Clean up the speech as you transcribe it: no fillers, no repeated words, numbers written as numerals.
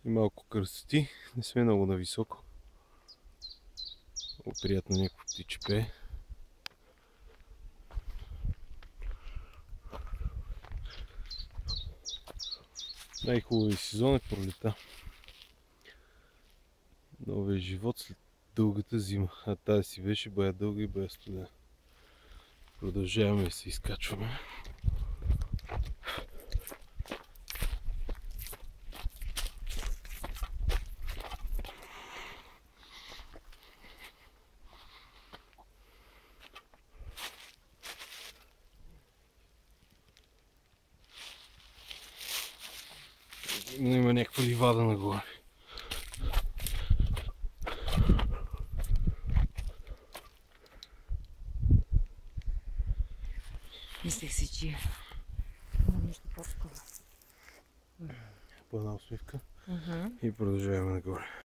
и малко красоти. Не сме много нависоко. Много приятно, някакво птиче пее. Най-хубавият сезон е пролета. Новия живот след дългата зима. А тази си беше бая дълга и бая студена. Продължаваме да се изкачваме. Но има някаква ливада нагоре. Мислех си, че нещо по-скоро. Плана усмивка и продължаваме нагоре.